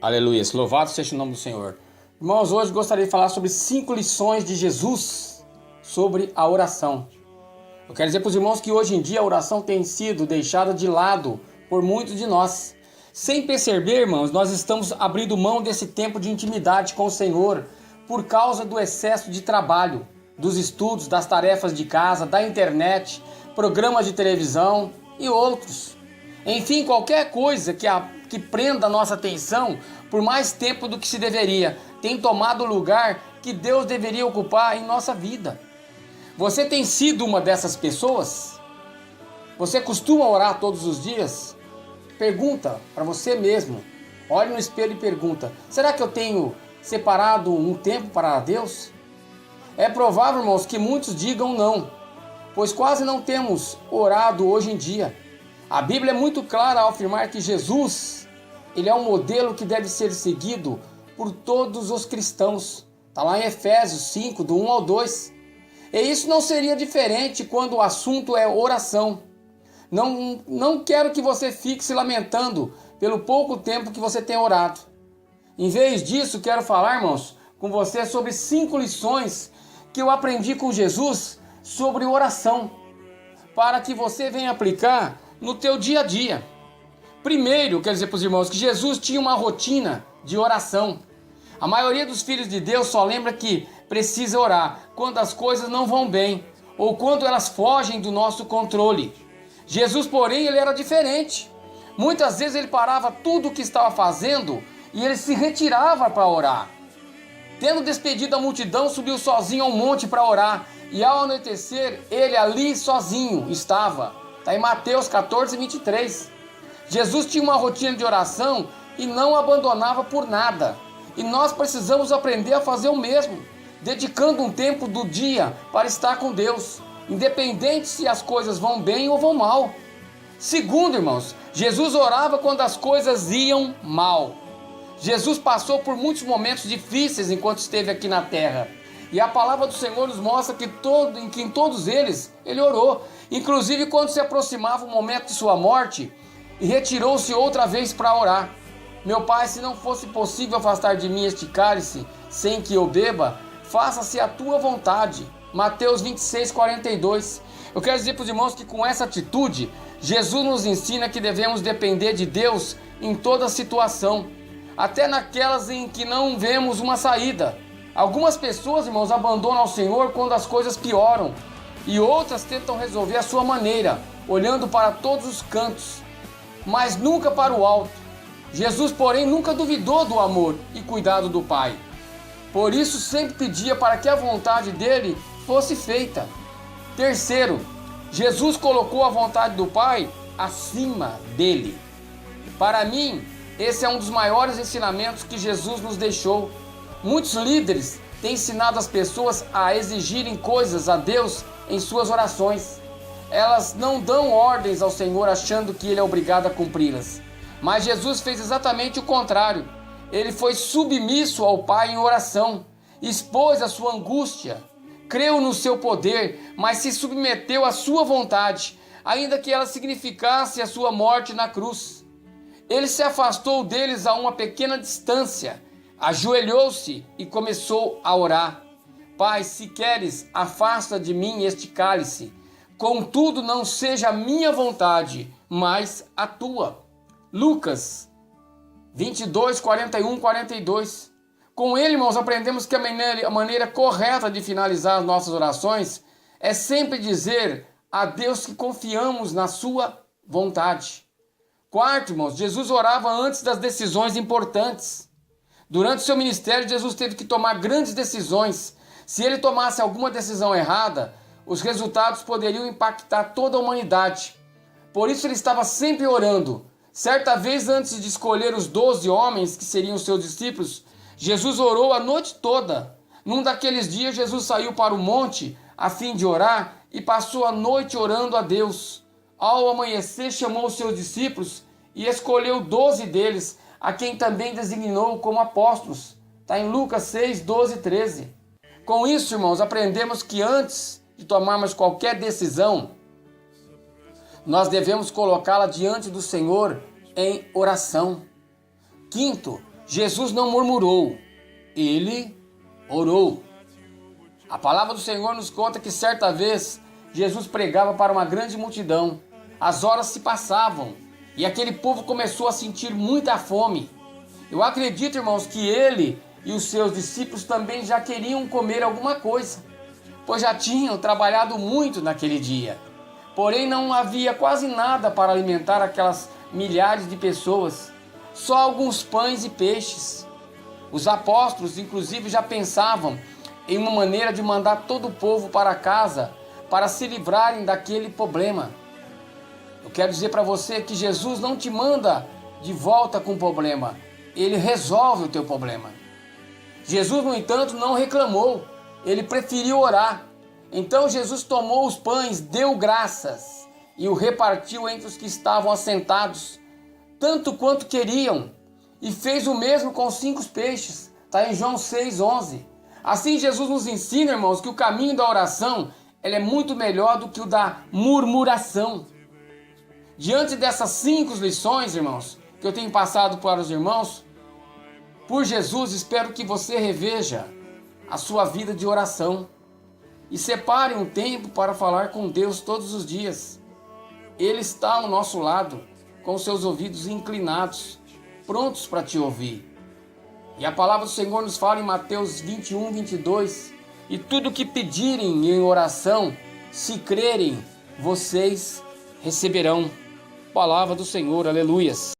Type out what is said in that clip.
Aleluia, louvado seja o nome do Senhor. Irmãos, hoje gostaria de falar sobre 5 lições de Jesus sobre a oração. Eu quero dizer para os irmãos que hoje em dia a oração tem sido deixada de lado por muitos de nós. Sem perceber, irmãos, nós estamos abrindo mão desse tempo de intimidade com o Senhor por causa do excesso de trabalho, dos estudos, das tarefas de casa, da internet, programas de televisão e outros. Enfim, qualquer coisa que prenda a nossa atenção por mais tempo do que se deveria, tem tomado o lugar que Deus deveria ocupar em nossa vida. Você tem sido uma dessas pessoas? Você costuma orar todos os dias? Pergunta para você mesmo. Olhe no espelho e pergunta: será que eu tenho separado um tempo para Deus? É provável, irmãos, que muitos digam não, pois quase não temos orado hoje em dia. A Bíblia é muito clara ao afirmar que Jesus, ele é um modelo que deve ser seguido por todos os cristãos. Está lá em Efésios 5, do 1 ao 2. E isso não seria diferente quando o assunto é oração. Não quero que você fique se lamentando pelo pouco tempo que você tem orado. Em vez disso, quero falar, irmãos, com você sobre 5 lições que eu aprendi com Jesus sobre oração, para que você venha aplicar no teu dia a dia. Primeiro, quero dizer para os irmãos que Jesus tinha uma rotina de oração. A maioria dos filhos de Deus só lembra que precisa orar quando as coisas não vão bem ou quando elas fogem do nosso controle. Jesus, porém, ele era diferente. Muitas vezes ele parava tudo o que estava fazendo e ele se retirava para orar. Tendo despedido a multidão, subiu sozinho ao monte para orar. E ao anoitecer, ele ali sozinho estava. Está em Mateus 14, 23. Jesus tinha uma rotina de oração e não abandonava por nada. E nós precisamos aprender a fazer o mesmo, dedicando um tempo do dia para estar com Deus, independente se as coisas vão bem ou vão mal. Segundo, irmãos, Jesus orava quando as coisas iam mal. Jesus passou por muitos momentos difíceis enquanto esteve aqui na terra. E a palavra do Senhor nos mostra que em todos eles, ele orou. Inclusive quando se aproximava o momento de sua morte, e retirou-se outra vez para orar. Meu Pai, se não fosse possível afastar de mim este cálice, sem que eu beba, faça-se a tua vontade. Mateus 26, 42. Eu quero dizer para os irmãos que com essa atitude, Jesus nos ensina que devemos depender de Deus em toda situação, até naquelas em que não vemos uma saída. Algumas pessoas, irmãos, abandonam o Senhor quando as coisas pioram, e outras tentam resolver a sua maneira, olhando para todos os cantos, mas nunca para o alto. Jesus, porém, nunca duvidou do amor e cuidado do Pai. Por isso, sempre pedia para que a vontade dele fosse feita. Terceiro, Jesus colocou a vontade do Pai acima dele. Para mim, esse é um dos maiores ensinamentos que Jesus nos deixou. Muitos líderes têm ensinado as pessoas a exigirem coisas a Deus em suas orações. Elas não dão ordens ao Senhor achando que Ele é obrigado a cumpri-las. Mas Jesus fez exatamente o contrário. Ele foi submisso ao Pai em oração, expôs a sua angústia, creu no seu poder, mas se submeteu à sua vontade, ainda que ela significasse a sua morte na cruz. Ele se afastou deles a uma pequena distância, ajoelhou-se e começou a orar. Pai, se queres, afasta de mim este cálice. Contudo, não seja a minha vontade, mas a tua. Lucas 22, 41, 42. Com ele, irmãos, aprendemos que a maneira correta de finalizar as nossas orações é sempre dizer a Deus que confiamos na sua vontade. Quarto, irmãos, Jesus orava antes das decisões importantes. Durante seu ministério, Jesus teve que tomar grandes decisões. Se ele tomasse alguma decisão errada, os resultados poderiam impactar toda a humanidade. Por isso ele estava sempre orando. Certa vez, antes de escolher os 12 homens que seriam seus discípulos, Jesus orou a noite toda. Num daqueles dias, Jesus saiu para o monte a fim de orar e passou a noite orando a Deus. Ao amanhecer, chamou os seus discípulos e escolheu 12 deles, a quem também designou como apóstolos. Está em Lucas 6, 12 e 13. Com isso, irmãos, aprendemos que antes de tomarmos qualquer decisão, nós devemos colocá-la diante do Senhor em oração. Quinto, Jesus não murmurou, ele orou. A palavra do Senhor nos conta que certa vez Jesus pregava para uma grande multidão. As horas se passavam e aquele povo começou a sentir muita fome. Eu acredito, irmãos, que ele e os seus discípulos também já queriam comer alguma coisa, pois já tinham trabalhado muito naquele dia. Porém, não havia quase nada para alimentar aquelas milhares de pessoas, só alguns pães e peixes. Os apóstolos, inclusive, já pensavam em uma maneira de mandar todo o povo para casa para se livrarem daquele problema. Eu quero dizer para você que Jesus não te manda de volta com o problema, ele resolve o teu problema. Jesus, no entanto, não reclamou, ele preferiu orar. Então Jesus tomou os pães, deu graças e o repartiu entre os que estavam assentados, tanto quanto queriam, e fez o mesmo com 5 peixes. Está em João 6,11. Assim Jesus nos ensina, irmãos, que o caminho da oração ele é muito melhor do que o da murmuração. Diante dessas 5 lições, irmãos, que eu tenho passado para os irmãos, por Jesus, espero que você reveja a sua vida de oração e separe um tempo para falar com Deus todos os dias. Ele está ao nosso lado, com seus ouvidos inclinados, prontos para te ouvir. E a palavra do Senhor nos fala em Mateus 21:22, e tudo que pedirem em oração, se crerem, vocês receberão. Palavra do Senhor, aleluias.